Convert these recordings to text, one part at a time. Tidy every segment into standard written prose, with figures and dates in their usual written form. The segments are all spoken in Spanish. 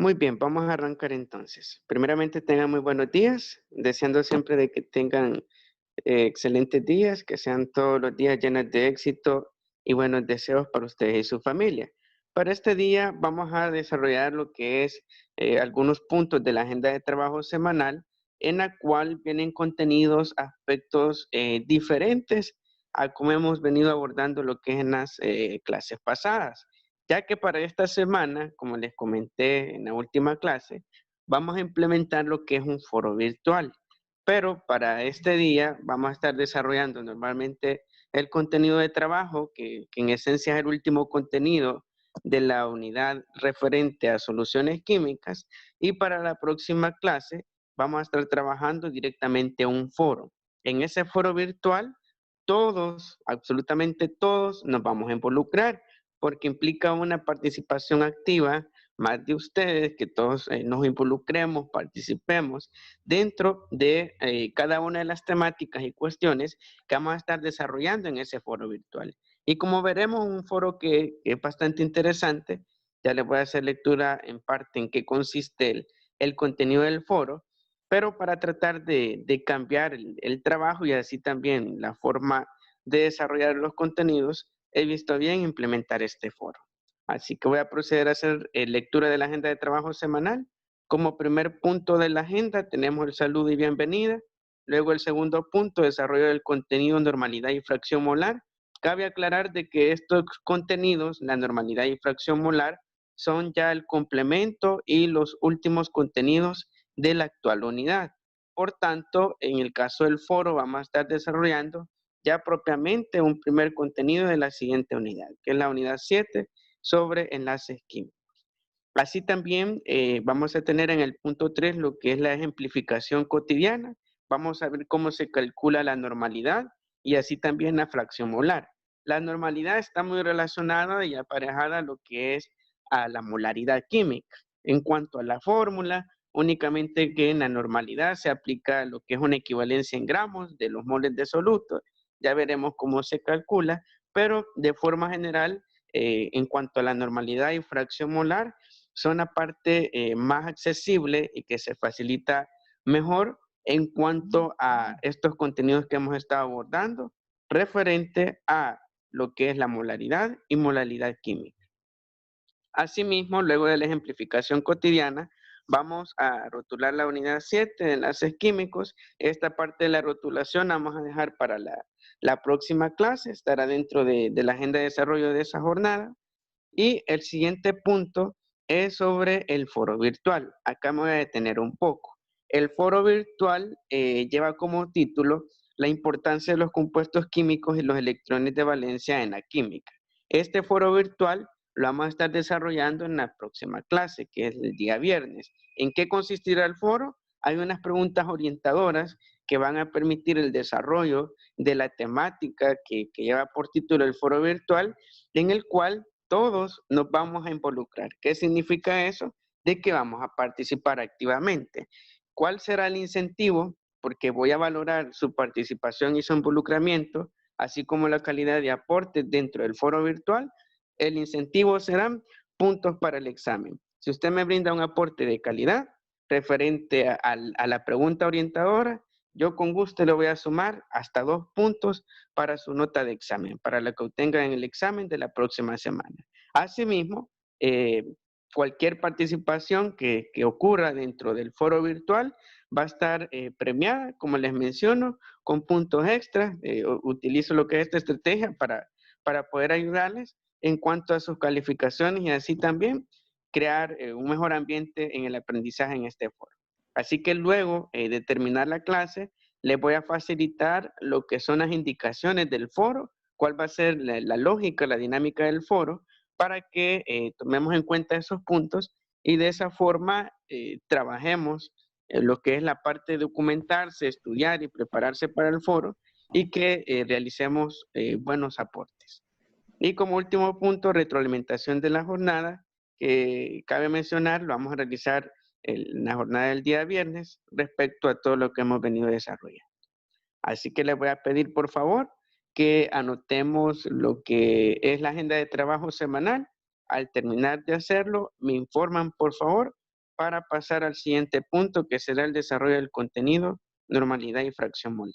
Muy bien, vamos a arrancar entonces. Primeramente, tengan muy buenos días, deseando siempre de que tengan excelentes días, que sean todos los días llenos de éxito y buenos deseos para ustedes y su familia. Para este día vamos a desarrollar lo que es algunos puntos de la agenda de trabajo semanal, en la cual vienen contenidos, aspectos diferentes a como hemos venido abordando lo que es en las clases pasadas, ya que para esta semana, como les comenté en la última clase, vamos a implementar lo que es un foro virtual. Pero para este día vamos a estar desarrollando normalmente el contenido de trabajo, que en esencia es el último contenido de la unidad referente a soluciones químicas. Y para la próxima clase vamos a estar trabajando directamente un foro. En ese foro virtual, todos, absolutamente todos, nos vamos a involucrar porque implica una participación activa más de ustedes, que todos nos involucremos, participemos dentro de cada una de las temáticas y cuestiones que vamos a estar desarrollando en ese foro virtual. Y como veremos, un foro que es bastante interesante, ya les voy a hacer lectura en parte en qué consiste el contenido del foro, pero para tratar de cambiar el trabajo y así también la forma de desarrollar los contenidos, he visto bien implementar este foro. Así que voy a proceder a hacer lectura de la agenda de trabajo semanal. Como primer punto de la agenda tenemos el saludo y bienvenida. Luego el segundo punto, desarrollo del contenido, normalidad y fracción molar. Cabe aclarar de que estos contenidos, la normalidad y fracción molar, son ya el complemento y los últimos contenidos de la actual unidad. Por tanto, en el caso del foro vamos a estar desarrollando ya propiamente un primer contenido de la siguiente unidad, que es la unidad 7 sobre enlaces químicos. Así también vamos a tener en el punto 3 lo que es la ejemplificación cotidiana. Vamos a ver cómo se calcula la normalidad y así también la fracción molar. La normalidad está muy relacionada y aparejada a lo que es a la molaridad química. En cuanto a la fórmula, únicamente que en la normalidad se aplica lo que es una equivalencia en gramos de los moles de soluto. Ya veremos cómo se calcula, pero de forma general, en cuanto a la normalidad y fracción molar, son la parte más accesible y que se facilita mejor en cuanto a estos contenidos que hemos estado abordando referente a lo que es la molaridad y molaridad química. Asimismo, luego de la ejemplificación cotidiana, vamos a rotular la unidad 7 de enlaces químicos. Esta parte de la rotulación la vamos a dejar para la próxima clase, estará dentro de la agenda de desarrollo de esa jornada. Y el siguiente punto es sobre el foro virtual. Acá me voy a detener un poco. El foro virtual lleva como título la importancia de los compuestos químicos y los electrones de valencia en la química. Este foro virtual lo vamos a estar desarrollando en la próxima clase, que es el día viernes. ¿En qué consistirá el foro? Hay unas preguntas orientadoras que van a permitir el desarrollo de la temática que lleva por título el foro virtual, en el cual todos nos vamos a involucrar. ¿Qué significa eso? De que vamos a participar activamente. ¿Cuál será el incentivo? Porque voy a valorar su participación y su involucramiento, así como la calidad de aportes dentro del foro virtual. El incentivo serán puntos para el examen. Si usted me brinda un aporte de calidad referente a la pregunta orientadora, yo con gusto le voy a sumar hasta 2 puntos para su nota de examen, para la que obtenga en el examen de la próxima semana. Asimismo, eh, cualquier participación que ocurra dentro del foro virtual va a estar premiada, como les menciono, con puntos extras. Utilizo lo que es esta estrategia para poder ayudarles en cuanto a sus calificaciones y así también crear un mejor ambiente en el aprendizaje en este foro. Así que luego de terminar la clase, les voy a facilitar lo que son las indicaciones del foro, cuál va a ser la lógica, la dinámica del foro, para que tomemos en cuenta esos puntos y de esa forma trabajemos en lo que es la parte de documentarse, estudiar y prepararse para el foro y que realicemos buenos aportes. Y como último punto, retroalimentación de la jornada, que cabe mencionar, lo vamos a realizar en la jornada del día viernes respecto a todo lo que hemos venido desarrollando. Así que les voy a pedir, por favor, que anotemos lo que es la agenda de trabajo semanal. Al terminar de hacerlo, me informan, por favor, para pasar al siguiente punto, que será el desarrollo del contenido, normalidad y fracción molar.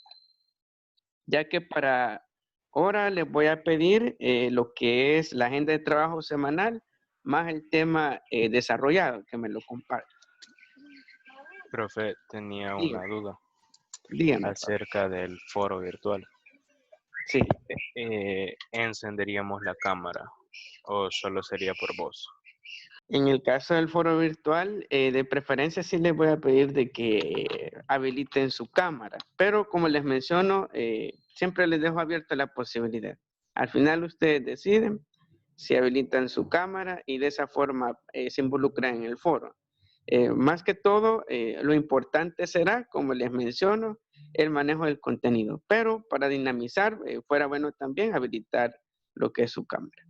Ya que para ahora les voy a pedir lo que es la agenda de trabajo semanal, más el tema desarrollado, que me lo comparta. Profe, tenía una Dígame, duda dígame, Pablo. acerca del foro virtual. Sí. ¿Encenderíamos la cámara o solo sería por voz? En el caso del foro virtual, de preferencia sí les voy a pedir de que habiliten su cámara, pero como les menciono, siempre les dejo abierta la posibilidad. Al final ustedes deciden si habilitan su cámara y de esa forma se involucran en el foro. Más que todo, lo importante será, como les menciono, el manejo del contenido, pero para dinamizar, fuera bueno también habilitar lo que es su cámara.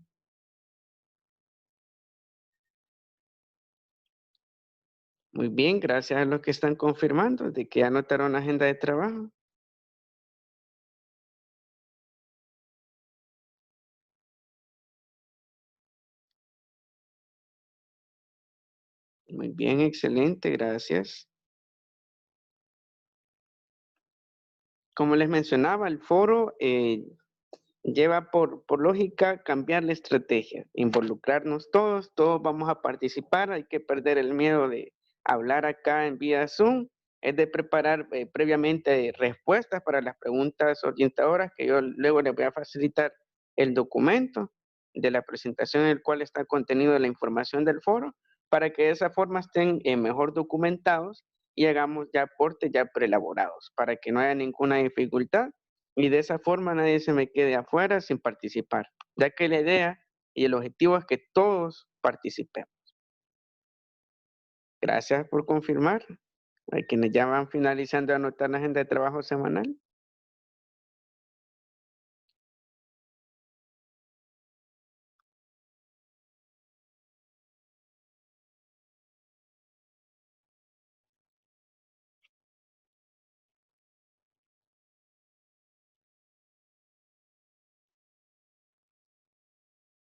Muy bien, gracias a los que están confirmando de que anotaron la agenda de trabajo. Muy bien, excelente, gracias. Como les mencionaba, el foro lleva por lógica cambiar la estrategia, involucrarnos todos, todos vamos a participar, hay que perder el miedo de hablar acá en vía Zoom, es de preparar previamente respuestas para las preguntas orientadoras que yo luego les voy a facilitar el documento de la presentación en el cual está contenido la información del foro, para que de esa forma estén mejor documentados y hagamos ya aportes ya preelaborados, para que no haya ninguna dificultad y de esa forma nadie se me quede afuera sin participar, ya que la idea y el objetivo es que todos participemos. Gracias por confirmar. Hay quienes ya van finalizando de anotar la agenda de trabajo semanal.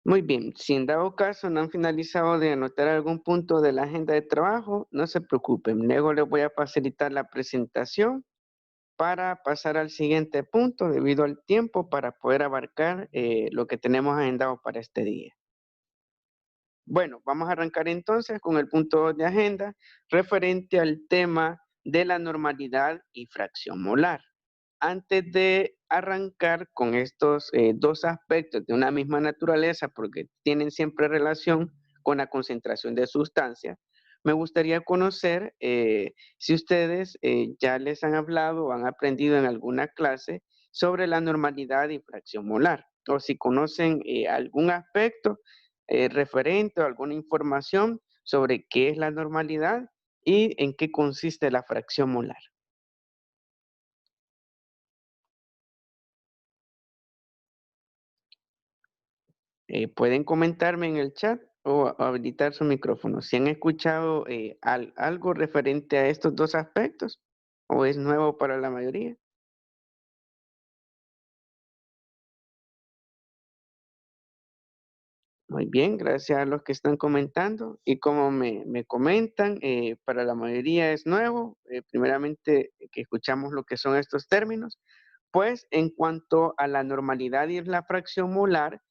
Muy bien, si en dado caso no han finalizado de anotar algún punto de la agenda de trabajo, no se preocupen, luego les voy a facilitar la presentación para pasar al siguiente punto debido al tiempo para poder abarcar lo que tenemos agendado para este día. Bueno, vamos a arrancar entonces con el punto de agenda referente al tema de la normalidad y fracción molar. Antes de arrancar con estos dos aspectos de una misma naturaleza, porque tienen siempre relación con la concentración de sustancias, me gustaría conocer si ustedes ya les han hablado o han aprendido en alguna clase sobre la normalidad y fracción molar, o si conocen algún aspecto referente o alguna información sobre qué es la normalidad y en qué consiste la fracción molar. Pueden comentarme en el chat o habilitar su micrófono. Si han escuchado algo referente a estos dos aspectos o es nuevo para la mayoría. Muy bien, gracias a los que están comentando. Y como me comentan, para la mayoría es nuevo. Primeramente, que escuchamos lo que son estos términos. Pues en cuanto a la normalidad y la fracción molar,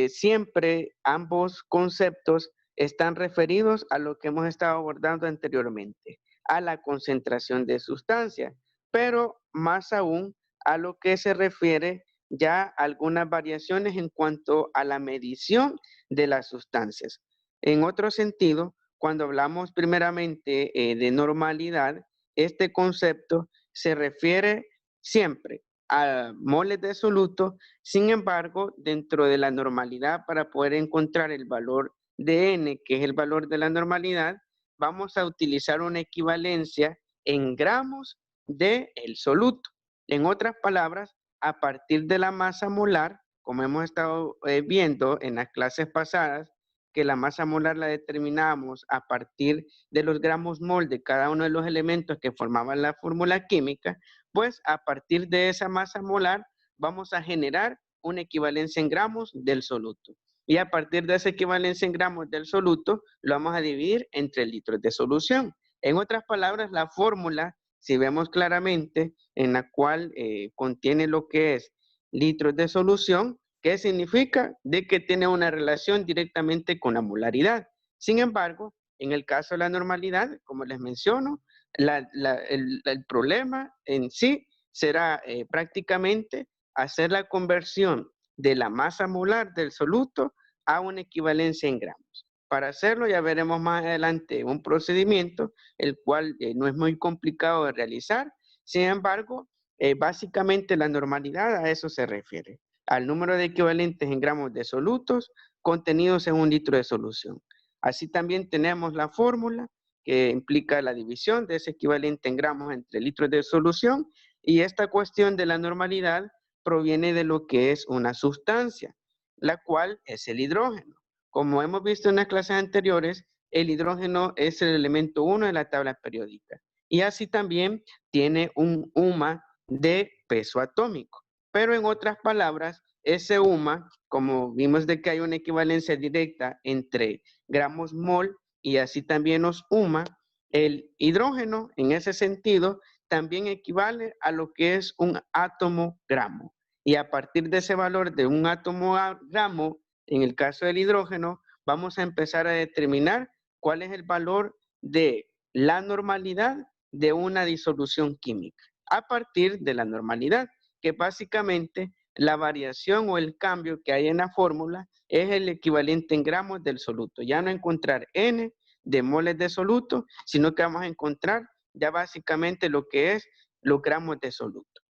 siempre ambos conceptos están referidos a lo que hemos estado abordando anteriormente, a la concentración de sustancias, pero más aún a lo que se refiere ya a algunas variaciones en cuanto a la medición de las sustancias. En otro sentido, cuando hablamos primeramente de normalidad, este concepto se refiere siempre a moles de soluto. Sin embargo, dentro de la normalidad, para poder encontrar el valor de n, que es el valor de la normalidad, vamos a utilizar una equivalencia en gramos del soluto. En otras palabras, a partir de la masa molar, como hemos estado viendo en las clases pasadas, que la masa molar la determinamos a partir de los gramos mol de cada uno de los elementos que formaban la fórmula química, pues a partir de esa masa molar vamos a generar una equivalencia en gramos del soluto. Y a partir de esa equivalencia en gramos del soluto, lo vamos a dividir entre litros de solución. En otras palabras, la fórmula, si vemos claramente, en la cual contiene lo que es litros de solución, ¿qué significa? De que tiene una relación directamente con la molaridad. Sin embargo, en el caso de la normalidad, como les menciono, el problema en sí será prácticamente hacer la conversión de la masa molar del soluto a una equivalencia en gramos. Para hacerlo ya veremos más adelante un procedimiento, el cual no es muy complicado de realizar. Sin embargo, básicamente la normalidad a eso se refiere, al número de equivalentes en gramos de solutos contenidos en un litro de solución. Así también tenemos la fórmula que implica la división de ese equivalente en gramos entre litros de solución, y esta cuestión de la normalidad proviene de lo que es una sustancia, la cual es el hidrógeno. Como hemos visto en las clases anteriores, el hidrógeno es el elemento 1 de la tabla periódica y así también tiene un UMA de peso atómico. Pero en otras palabras, ese UMA, como vimos de que hay una equivalencia directa entre gramos mol y así también los UMA, el hidrógeno en ese sentido también equivale a lo que es un átomo gramo. Y a partir de ese valor de un átomo a gramo, en el caso del hidrógeno, vamos a empezar a determinar cuál es el valor de la normalidad de una disolución química, a partir de la normalidad, que básicamente la variación o el cambio que hay en la fórmula es el equivalente en gramos del soluto. Ya no encontrar N de moles de soluto, sino que vamos a encontrar ya básicamente lo que es los gramos de soluto.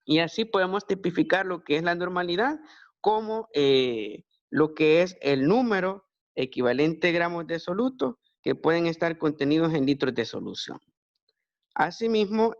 Y así podemos tipificar lo que es la normalidad como lo que es el número equivalente gramos de soluto que pueden estar contenidos en litros de solución. Asimismo,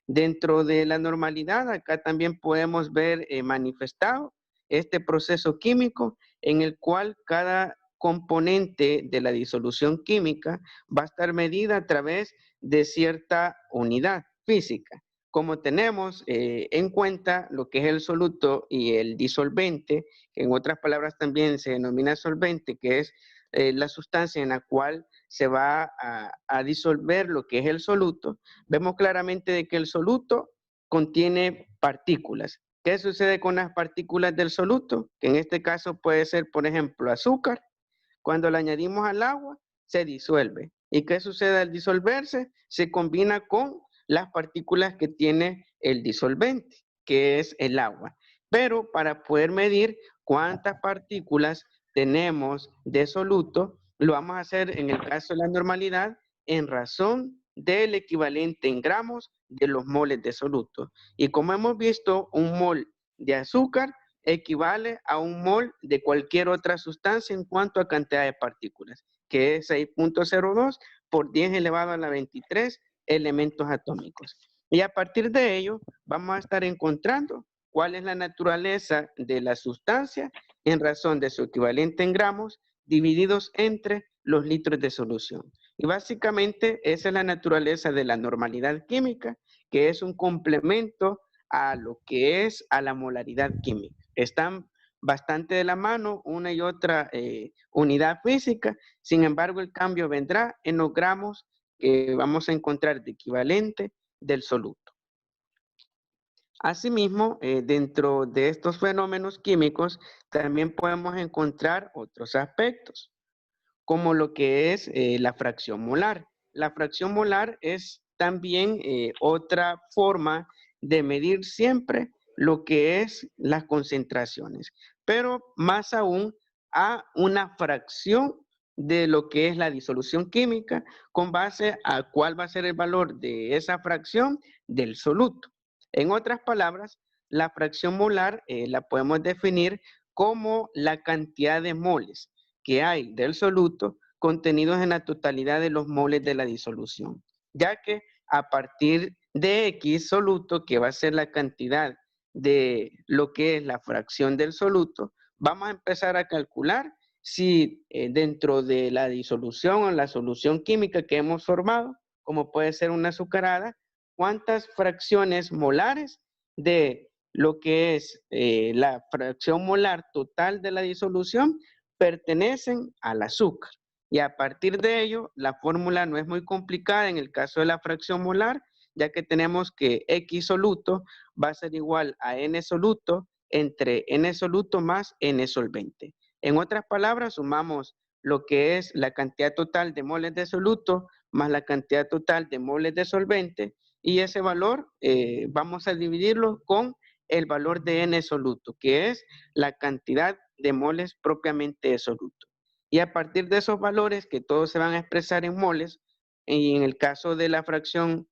dentro de la normalidad, acá también podemos ver manifestado este proceso químico en el cual cada componente de la disolución química va a estar medida a través de cierta unidad física. Como tenemos en cuenta lo que es el soluto y el disolvente, que en otras palabras también se denomina solvente, que es la sustancia en la cual se va a disolver lo que es el soluto, vemos claramente de que el soluto contiene partículas. ¿Qué sucede con las partículas del soluto? Que en este caso puede ser, por ejemplo, azúcar. Cuando le añadimos al agua, se disuelve. ¿Y qué sucede al disolverse? Se combina con las partículas que tiene el disolvente, que es el agua. Pero para poder medir cuántas partículas tenemos de soluto, lo vamos a hacer en el caso de la normalidad en razón del equivalente en gramos de los moles de soluto. Y como hemos visto, un mol de azúcar equivale a un mol de cualquier otra sustancia en cuanto a cantidad de partículas, que es 6.02 por 10 elevado a la 23 elementos atómicos. Y a partir de ello, vamos a estar encontrando cuál es la naturaleza de la sustancia en razón de su equivalente en gramos divididos entre los litros de solución. Y básicamente esa es la naturaleza de la normalidad química, que es un complemento a lo que es a la molaridad química. Están bastante de la mano una y otra unidad física, sin embargo el cambio vendrá en los gramos que vamos a encontrar de equivalente del soluto. Asimismo, dentro de estos fenómenos químicos también podemos encontrar otros aspectos, como lo que es la fracción molar. La fracción molar es también otra forma de medir siempre lo que es las concentraciones, pero más aún a una fracción de lo que es la disolución química con base a cuál va a ser el valor de esa fracción del soluto. En otras palabras, la fracción molar la podemos definir como la cantidad de moles que hay del soluto contenidos en la totalidad de los moles de la disolución, ya que a partir de X soluto, que va a ser la cantidad de lo que es la fracción del soluto, vamos a empezar a calcular si dentro de la disolución o la solución química que hemos formado, como puede ser una azucarada, cuántas fracciones molares de lo que es la fracción molar total de la disolución pertenecen al azúcar. Y a partir de ello, la fórmula no es muy complicada en el caso de la fracción molar, ya que tenemos que X soluto va a ser igual a N soluto entre N soluto más N solvente. En otras palabras, sumamos lo que es la cantidad total de moles de soluto más la cantidad total de moles de solvente, y ese valor vamos a dividirlo con el valor de N soluto, que es la cantidad de moles propiamente de soluto. Y a partir de esos valores, que todos se van a expresar en moles, y en el caso de la fracción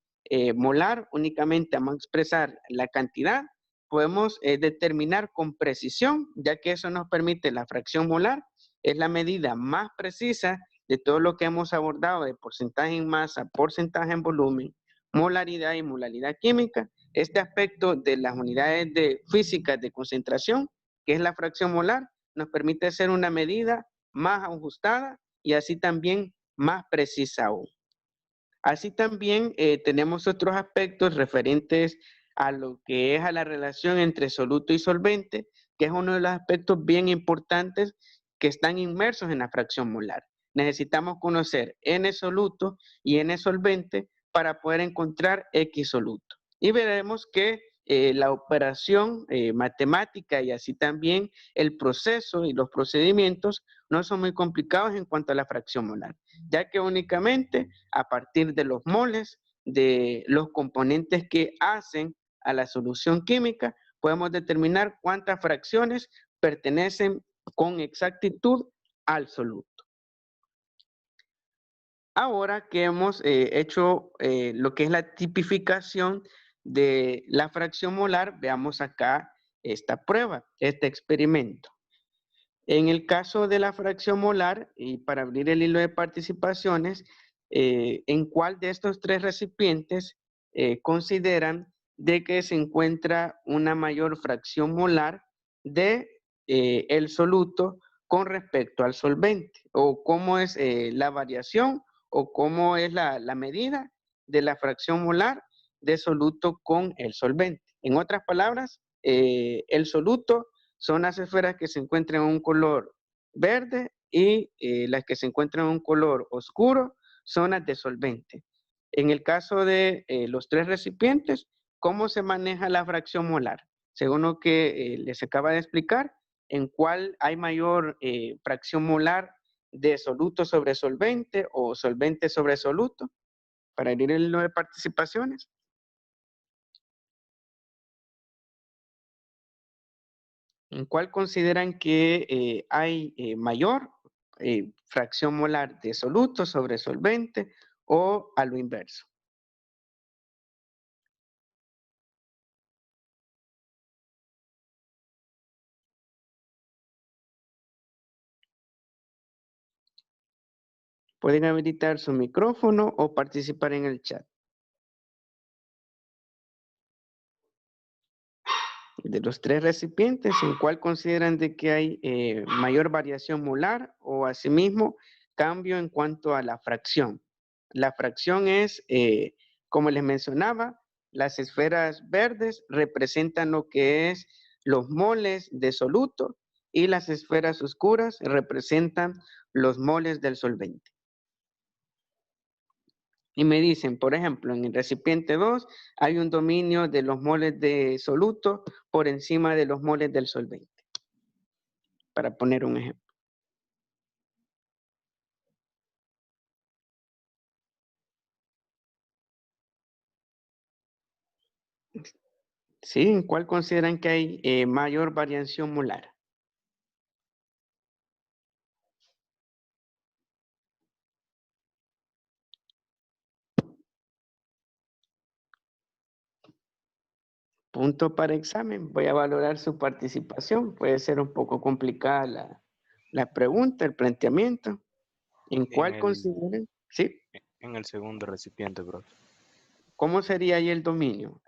molar, únicamente vamos a expresar la cantidad, podemos determinar con precisión, ya que eso nos permite la fracción molar, es la medida más precisa de todo lo que hemos abordado de porcentaje en masa, porcentaje en volumen, molaridad y molaridad química. Este aspecto de las unidades de físicas de concentración, que es la fracción molar, nos permite hacer una medida más ajustada y así también más precisa aún. Así también tenemos otros aspectos referentes a lo que es a la relación entre soluto y solvente, que es uno de los aspectos bien importantes que están inmersos en la fracción molar. Necesitamos conocer N soluto y N solvente para poder encontrar X soluto. Y veremos que la operación matemática y así también el proceso y los procedimientos no son muy complicados en cuanto a la fracción molar, ya que únicamente a partir de los moles, de los componentes que hacen a la solución química, podemos determinar cuántas fracciones pertenecen con exactitud al soluto. Ahora que hemos hecho lo que es la tipificación de la fracción molar, veamos acá esta prueba, este experimento. En el caso de la fracción molar, y para abrir el hilo de participaciones, ¿en cuál de estos tres recipientes consideran de que se encuentra una mayor fracción molar de el soluto con respecto al solvente? ¿O cómo es la variación o cómo es la medida de la fracción molar de soluto con el solvente? En otras palabras, el soluto son las esferas que se encuentran en un color verde y las que se encuentran en un color oscuro son las de solvente. En el caso de los tres recipientes, ¿cómo se maneja la fracción molar? Según lo que les acaba de explicar, ¿en cuál hay mayor fracción molar de soluto sobre solvente o solvente sobre soluto? Para ir en lo de participaciones. ¿En cuál consideran que hay mayor fracción molar de soluto sobre solvente o a lo inverso? Pueden habilitar su micrófono o participar en el chat. De los tres recipientes, ¿en cuál consideran de que hay mayor variación molar o asimismo cambio en cuanto a la fracción? La fracción es, como les mencionaba, las esferas verdes representan lo que es los moles de soluto y las esferas oscuras representan los moles del solvente. Y me dicen, por ejemplo, en el recipiente 2 hay un dominio de los moles de soluto por encima de los moles del solvente, para poner un ejemplo. ¿Sí? ¿En cuál consideran que hay mayor variación molar? Punto para examen. Voy a valorar su participación. Puede ser un poco complicada la pregunta, el planteamiento. ¿En cuál consideran? Sí. En el segundo recipiente, bro. ¿Cómo sería ahí el dominio?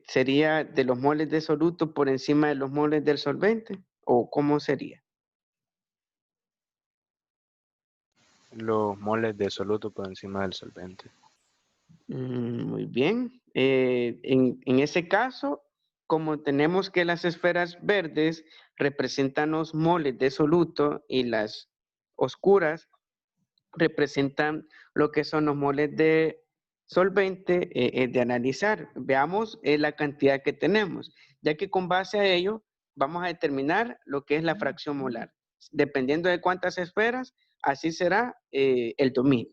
¿Sería de los moles de soluto por encima de los moles del solvente? ¿O cómo sería? Los moles de soluto por encima del solvente. Muy bien. En ese caso, como tenemos que las esferas verdes representan los moles de soluto y las oscuras representan lo que son los moles de solvente, de analizar. Veamos la cantidad que tenemos, ya que con base a ello vamos a determinar lo que es la fracción molar. Dependiendo de cuántas esferas, así será el dominio.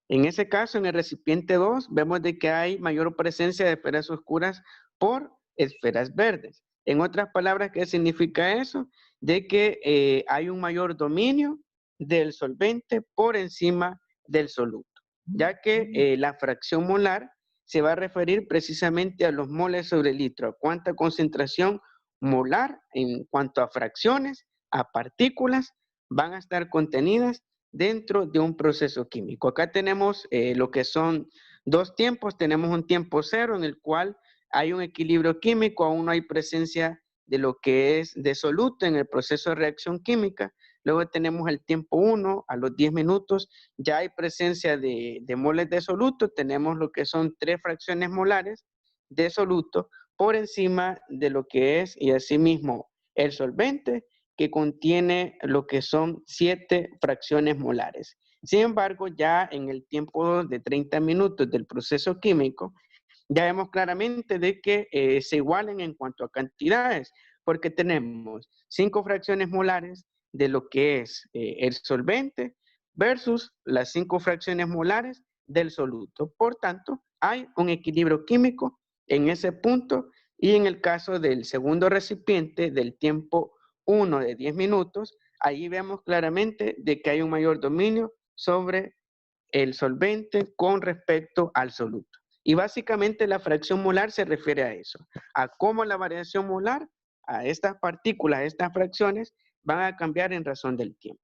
En ese caso, en el recipiente 2, vemos de que hay mayor presencia de esferas oscuras por esferas verdes. En otras palabras, ¿qué significa eso? De que hay un mayor dominio del solvente por encima del soluto, ya que la fracción molar se va a referir precisamente a los moles sobre litro, a cuánta concentración molar en cuanto a fracciones, a partículas, van a estar contenidas dentro de un proceso químico. Acá tenemos lo que son dos tiempos. Tenemos un tiempo cero en el cual hay un equilibrio químico, aún no hay presencia de lo que es de soluto en el proceso de reacción química. Luego tenemos el tiempo 1, a los 10 minutos ya hay presencia de moles de soluto. Tenemos lo que son 3 fracciones molares de soluto por encima de lo que es, y asimismo, el solvente, que contiene lo que son 7 fracciones molares. Sin embargo, ya en el tiempo de 30 minutos del proceso químico, ya vemos claramente de que se igualen en cuanto a cantidades, porque tenemos 5 fracciones molares de lo que es el solvente versus las 5 fracciones molares del soluto. Por tanto, hay un equilibrio químico en ese punto, y en el caso del segundo recipiente del tiempo 1 de 10 minutos, ahí vemos claramente de que hay un mayor dominio sobre el solvente con respecto al soluto. Y básicamente la fracción molar se refiere a eso, a cómo la variación molar, a estas partículas, a estas fracciones, van a cambiar en razón del tiempo.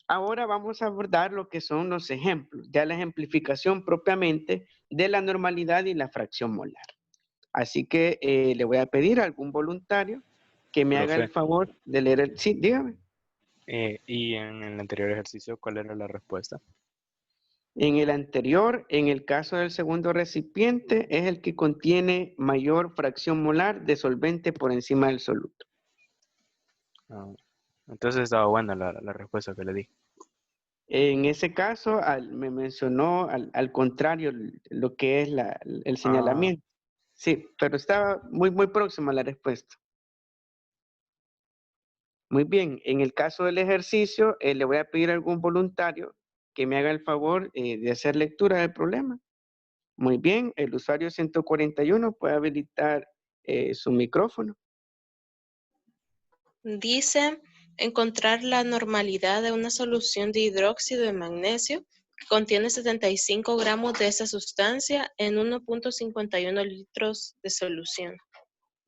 Ahora vamos a abordar lo que son los ejemplos, ya la ejemplificación propiamente de la normalidad y la fracción molar. Así que le voy a pedir a algún voluntario que me haga el Profe, favor de leer el... Sí, dígame. y en el anterior ejercicio, ¿cuál era la respuesta? En el anterior, en el caso del segundo recipiente, es el que contiene mayor fracción molar de solvente por encima del soluto. Ah, entonces estaba buena la respuesta que le di. En ese caso, me mencionó al contrario lo que es el Ah, señalamiento. Sí, pero estaba muy próxima a la respuesta. Muy bien, en el caso del ejercicio, le voy a pedir a algún voluntario que me haga el favor de hacer lectura del problema. Muy bien, el usuario 141 puede habilitar su micrófono. Dice encontrar la normalidad de una solución de hidróxido de magnesio que contiene 75 gramos de esa sustancia en 1.51 litros de solución.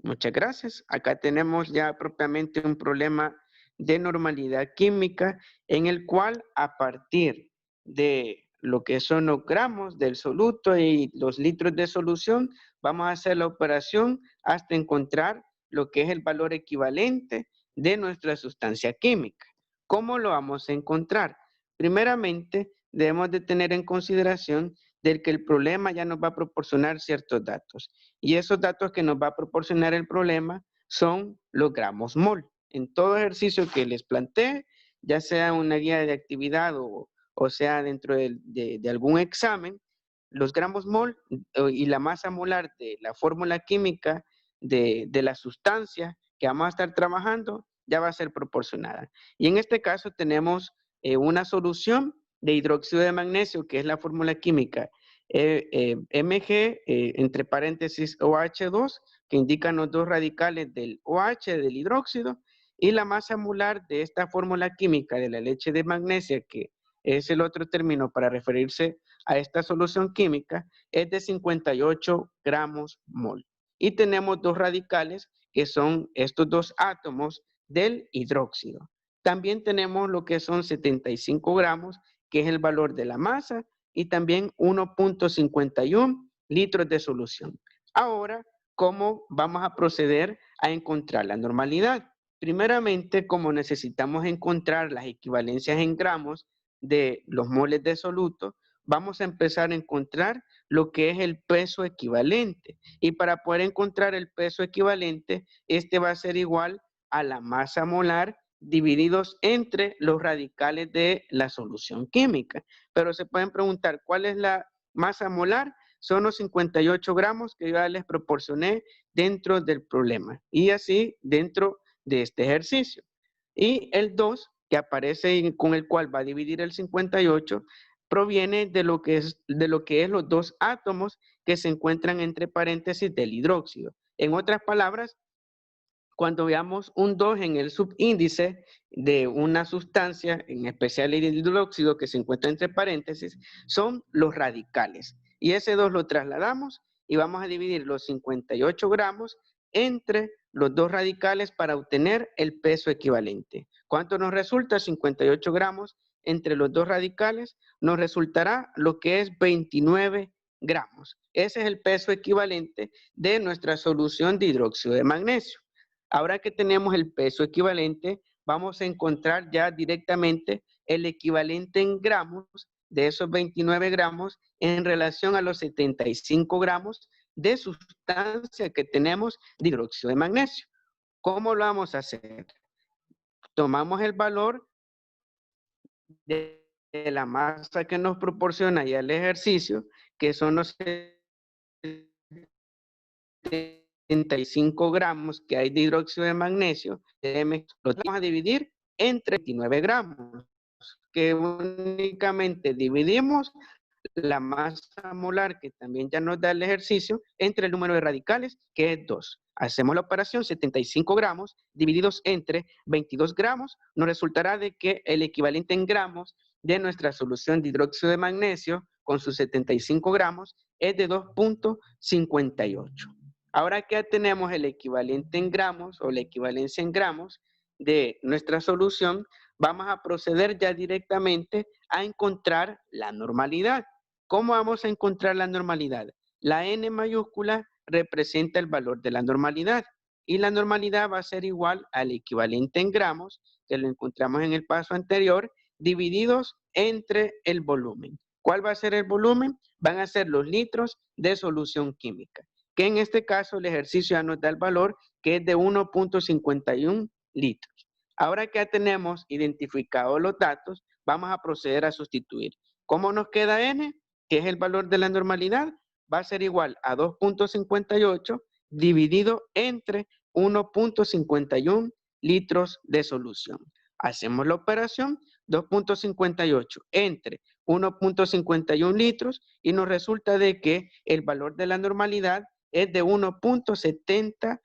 Muchas gracias. Acá tenemos ya propiamente un problema de normalidad química en el cual a partir de lo que son los gramos del soluto y los litros de solución, vamos a hacer la operación hasta encontrar lo que es el valor equivalente de nuestra sustancia química. ¿Cómo lo vamos a encontrar? Primeramente, debemos de tener en consideración del que el problema ya nos va a proporcionar ciertos datos. Y esos datos que nos va a proporcionar el problema son los gramos mol. En todo ejercicio que les plantee, ya sea una guía de actividad o sea dentro de algún examen, los gramos mol y la masa molar de la fórmula química de la sustancia que vamos a estar trabajando ya va a ser proporcionada. Y en este caso tenemos una solución de hidróxido de magnesio, que es la fórmula química Mg, entre paréntesis OH2, que indican los dos radicales del OH, del hidróxido, y la masa molar de esta fórmula química de la leche de magnesia, que es el otro término para referirse a esta solución química, es de 58 gramos mol. Y tenemos dos radicales, que son estos dos átomos del hidróxido. También tenemos lo que son 75 gramos, que es el valor de la masa, y también 1.51 litros de solución. Ahora, ¿cómo vamos a proceder a encontrar la normalidad? Primeramente, como necesitamos encontrar las equivalencias en gramos de los moles de soluto, vamos a empezar a encontrar lo que es el peso equivalente. Y para poder encontrar el peso equivalente, este va a ser igual a la masa molar divididos entre los radicales de la solución química. Pero se pueden preguntar, ¿cuál es la masa molar? Son los 58 gramos que yo ya les proporcioné dentro del problema. Y así dentro de este ejercicio. Y el 2, que aparece con el cual va a dividir el 58, proviene de lo que es los dos átomos que se encuentran entre paréntesis del hidróxido. En otras palabras, cuando veamos un 2 en el subíndice de una sustancia, en especial el hidróxido que se encuentra entre paréntesis, son los radicales. Y ese 2 lo trasladamos y vamos a dividir los 58 gramos entre los dos radicales para obtener el peso equivalente. ¿Cuánto nos resulta? 58 gramos entre los dos radicales nos resultará lo que es 29 gramos. Ese es el peso equivalente de nuestra solución de hidróxido de magnesio. Ahora que tenemos el peso equivalente, vamos a encontrar ya directamente el equivalente en gramos de esos 29 gramos en relación a los 75 gramos de sustancia que tenemos de hidróxido de magnesio. ¿Cómo lo vamos a hacer? Tomamos el valor de la masa que nos proporciona ya el ejercicio, que son los 75 gramos que hay de hidróxido de magnesio, lo vamos a dividir entre 29 gramos, que únicamente dividimos la masa molar, que también ya nos da el ejercicio, entre el número de radicales, que es 2. Hacemos la operación, 75 gramos divididos entre 22 gramos, nos resultará de que el equivalente en gramos de nuestra solución de hidróxido de magnesio, con sus 75 gramos, es de 2.58. Ahora que ya tenemos el equivalente en gramos o la equivalencia en gramos de nuestra solución, vamos a proceder ya directamente a encontrar la normalidad. ¿Cómo vamos a encontrar la normalidad? La N mayúscula representa el valor de la normalidad y la normalidad va a ser igual al equivalente en gramos, que lo encontramos en el paso anterior, divididos entre el volumen. ¿Cuál va a ser el volumen? Van a ser los litros de solución química, que en este caso el ejercicio ya nos da el valor que es de 1.51 litros. Ahora que ya tenemos identificados los datos, vamos a proceder a sustituir. ¿Cómo nos queda N? Que es el valor de la normalidad, va a ser igual a 2.58 dividido entre 1.51 litros de solución. Hacemos la operación, 2.58 entre 1.51 litros y nos resulta de que el valor de la normalidad es de 1.70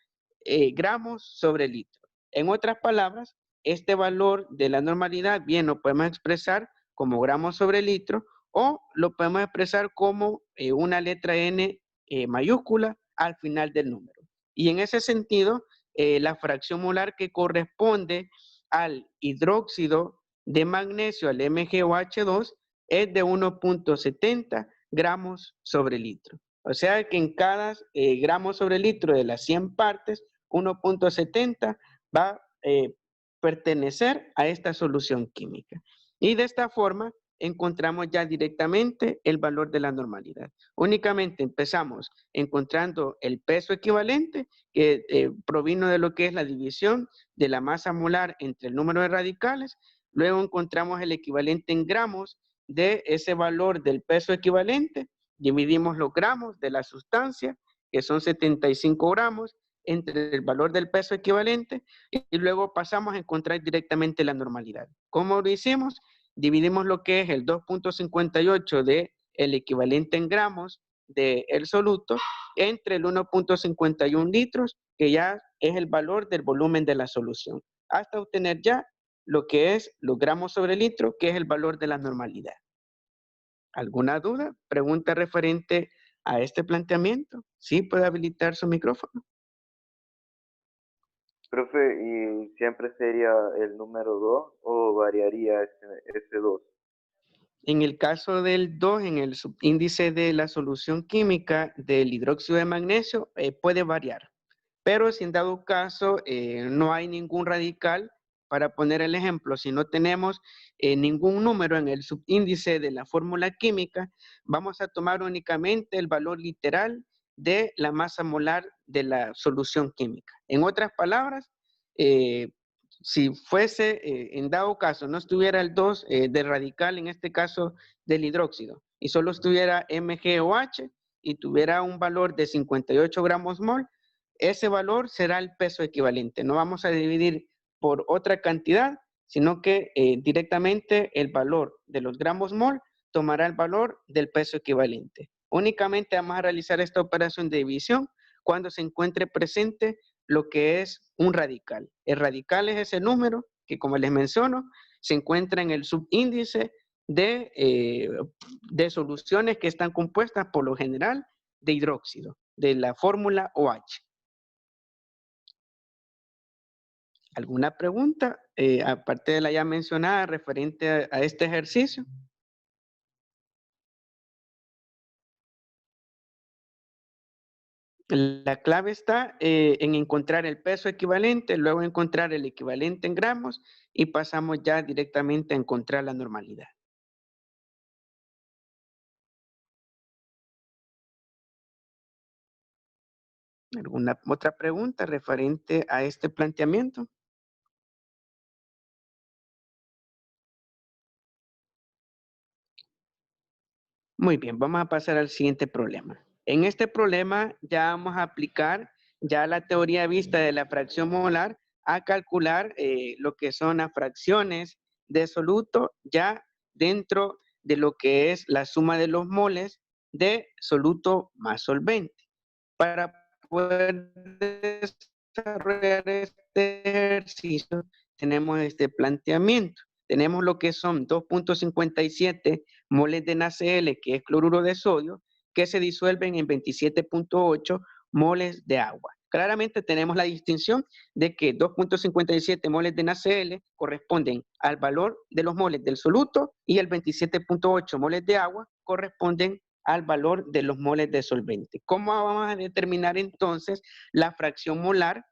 gramos sobre litro. En otras palabras, este valor de la normalidad bien lo podemos expresar como gramos sobre litro o lo podemos expresar como una letra N mayúscula al final del número. Y en ese sentido, la fracción molar que corresponde al hidróxido de magnesio, al MgOH2, es de 1.70 gramos sobre litro. O sea que en cada gramo sobre litro de las 100 partes, 1.70 va a pertenecer a esta solución química. Y de esta forma encontramos ya directamente el valor de la normalidad. Únicamente empezamos encontrando el peso equivalente que provino de lo que es la división de la masa molar entre el número de radicales. Luego encontramos el equivalente en gramos de ese valor del peso equivalente. Dividimos los gramos de la sustancia, que son 75 gramos, entre el valor del peso equivalente y luego pasamos a encontrar directamente la normalidad. ¿Cómo lo hicimos? Dividimos lo que es el 2.58 de el equivalente en gramos del soluto entre el 1.51 litros, que ya es el valor del volumen de la solución, hasta obtener ya lo que es los gramos sobre litro, que es el valor de la normalidad. ¿Alguna duda? ¿Pregunta referente a este planteamiento? ¿Sí puede habilitar su micrófono? Profe, ¿y siempre sería el número 2 o variaría ese 2? En el caso del 2, en el subíndice de la solución química del hidróxido de magnesio, puede variar. Pero si en dado caso no hay ningún radical Para poner el ejemplo, si no tenemos ningún número en el subíndice de la fórmula química, vamos a tomar únicamente el valor literal de la masa molar de la solución química. En otras palabras, si fuese, en dado caso, no estuviera el 2 de radical, en este caso del hidróxido, y solo estuviera MgOH y tuviera un valor de 58 gramos mol, ese valor será el peso equivalente. No vamos a dividir por otra cantidad, sino que directamente el valor de los gramos mol tomará el valor del peso equivalente. Únicamente vamos a realizar esta operación de división cuando se encuentre presente lo que es un radical. El radical es ese número que, como les menciono, se encuentra en el subíndice de soluciones que están compuestas por lo general de hidróxido, de la fórmula OH. ¿Alguna pregunta, aparte de la ya mencionada, referente a este ejercicio? La clave está en encontrar el peso equivalente, luego encontrar el equivalente en gramos y pasamos ya directamente a encontrar la normalidad. ¿Alguna otra pregunta referente a este planteamiento? Muy bien, vamos a pasar al siguiente problema. En este problema ya vamos a aplicar ya la teoría vista de la fracción molar a calcular lo que son las fracciones de soluto ya dentro de lo que es la suma de los moles de soluto más solvente. Para poder desarrollar este ejercicio tenemos este planteamiento. Tenemos lo que son 2.57 moles de NaCl, que es cloruro de sodio, que se disuelven en 27.8 moles de agua. Claramente tenemos la distinción de que 2.57 moles de NaCl corresponden al valor de los moles del soluto y el 27.8 moles de agua corresponden al valor de los moles de solvente. ¿Cómo vamos a determinar entonces la fracción molar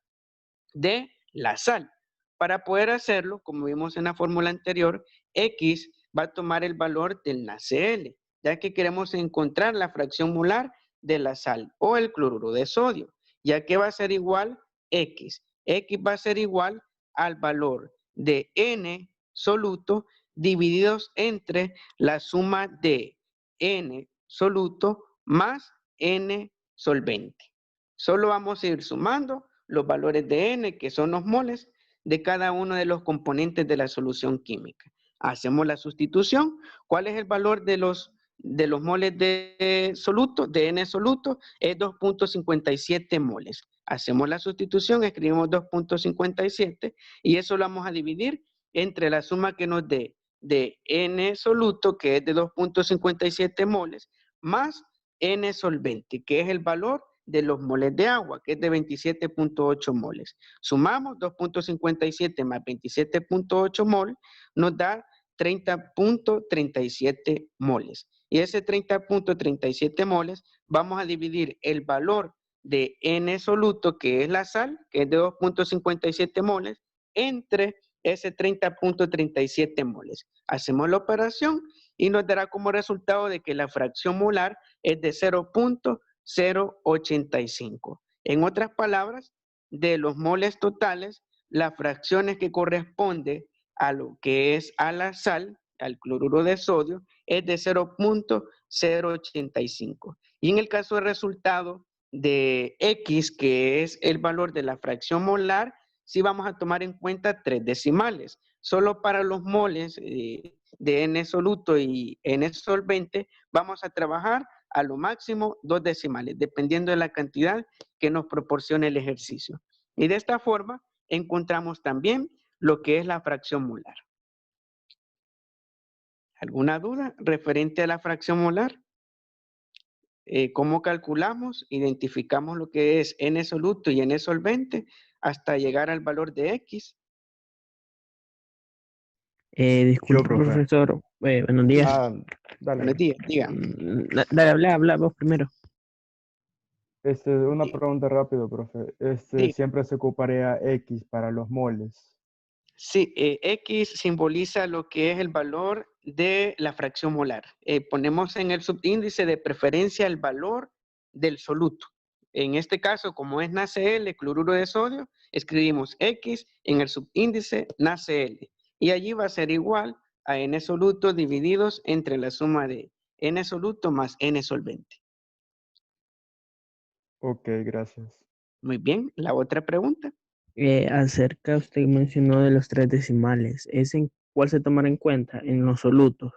de la sal? Para poder hacerlo, como vimos en la fórmula anterior, X va a tomar el valor del NaCl, ya que queremos encontrar la fracción molar de la sal o el cloruro de sodio, ya que va a ser igual X. X va a ser igual al valor de N soluto divididos entre la suma de N soluto más N solvente. Solo vamos a ir sumando los valores de N, que son los moles, de cada uno de los componentes de la solución química. Hacemos la sustitución. ¿Cuál es el valor de los moles de soluto, de N soluto? Es 2.57 moles. Hacemos la sustitución, escribimos 2.57 y eso lo vamos a dividir entre la suma que nos dé de N soluto, que es de 2.57 moles, más N solvente, que es el valor de los moles de agua, que es de 27.8 moles. Sumamos 2.57 más 27.8 mol, nos da 30.37 moles. Y ese 30.37 moles, vamos a dividir el valor de N soluto, que es la sal, que es de 2.57 moles, entre ese 30.37 moles. Hacemos la operación y nos dará como resultado de que la fracción molar es de 0.085. En otras palabras, de los moles totales, las fracciones que corresponde a lo que es a la sal, al cloruro de sodio, es de 0.085. Y en el caso del resultado de X, que es el valor de la fracción molar, sí vamos a tomar en cuenta 3 decimales. Solo para los moles de N soluto y N solvente vamos a trabajar a lo máximo 2 decimales, dependiendo de la cantidad que nos proporcione el ejercicio. Y de esta forma encontramos también lo que es la fracción molar. ¿Alguna duda referente a la fracción molar? ¿Cómo calculamos? Identificamos lo que es N soluto y N solvente hasta llegar al valor de X. Disculpe, Yo, profe. profesor. Buenos días. Dale. Buenos días, diga. Dale, habla vos primero. Una Sí. pregunta rápido, profe. Sí. Siempre se ocuparía X para los moles. Sí, X simboliza lo que es el valor de la fracción molar. Ponemos en el subíndice de preferencia el valor del soluto. En este caso, como es NaCl, cloruro de sodio, escribimos X en el subíndice NaCl. Y allí va a ser igual a N soluto divididos entre la suma de N soluto más N solvente. Ok, gracias. Muy bien, la otra pregunta. Acerca, usted mencionó de los 3 decimales. ¿Cuál se tomará en cuenta? En los solutos.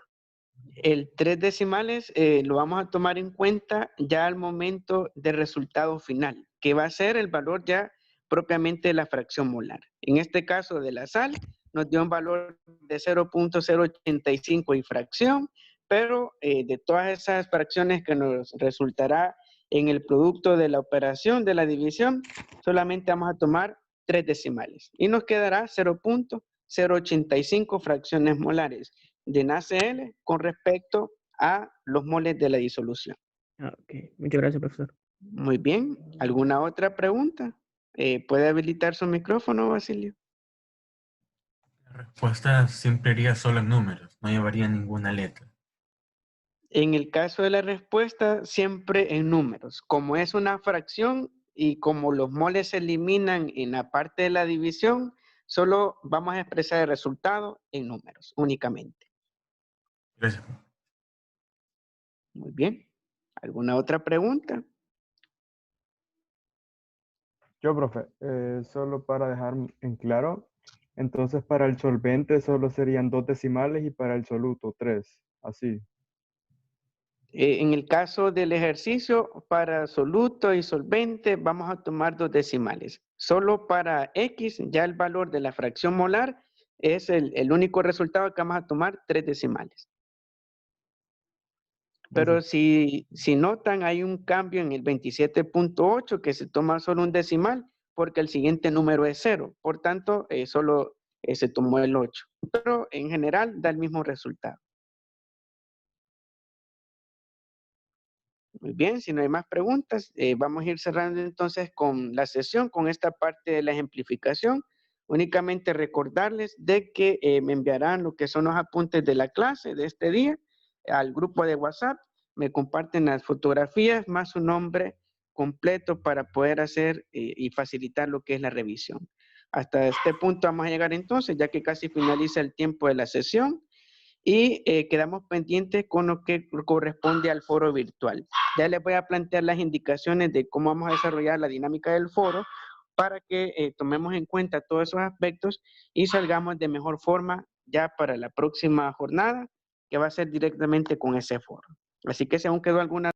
El 3 decimales lo vamos a tomar en cuenta ya al momento del resultado final, que va a ser el valor ya propiamente de la fracción molar. En este caso de la sal, nos dio un valor de 0.085 y fracción, pero de todas esas fracciones que nos resultará en el producto de la operación de la división, solamente vamos a tomar 3 decimales y nos quedará 0.085 fracciones molares de NaCl con respecto a los moles de la disolución. Ok, muchas gracias, profesor. Muy bien. ¿Alguna otra pregunta? ¿Puede habilitar su micrófono, Basilio? La respuesta siempre iría solo en números, no llevaría ninguna letra. En el caso de la respuesta, siempre en números. Como es una fracción y como los moles se eliminan en la parte de la división, solo vamos a expresar el resultado en números únicamente. Gracias. Muy bien. ¿Alguna otra pregunta? Yo, profe, solo para dejar en claro, entonces para el solvente solo serían 2 decimales y para el soluto 3, así. En el caso del ejercicio, para soluto y solvente vamos a tomar 2 decimales. Solo para X, ya el valor de la fracción molar es el único resultado que vamos a tomar 3 decimales. Pero si notan, hay un cambio en el 27.8 que se toma solo un decimal porque el siguiente número es 0. Por tanto, solo se tomó el 8. Pero en general da el mismo resultado. Muy bien, si no hay más preguntas, vamos a ir cerrando entonces con la sesión, con esta parte de la ejemplificación. Únicamente recordarles de que me enviarán lo que son los apuntes de la clase de este día al grupo de WhatsApp. Me comparten las fotografías más su nombre completo para poder hacer y facilitar lo que es la revisión. Hasta este punto vamos a llegar entonces, ya que casi finaliza el tiempo de la sesión. Y quedamos pendientes con lo que corresponde al foro virtual. Ya les voy a plantear las indicaciones de cómo vamos a desarrollar la dinámica del foro para que tomemos en cuenta todos esos aspectos y salgamos de mejor forma ya para la próxima jornada, que va a ser directamente con ese foro. Así que si aún quedó alguna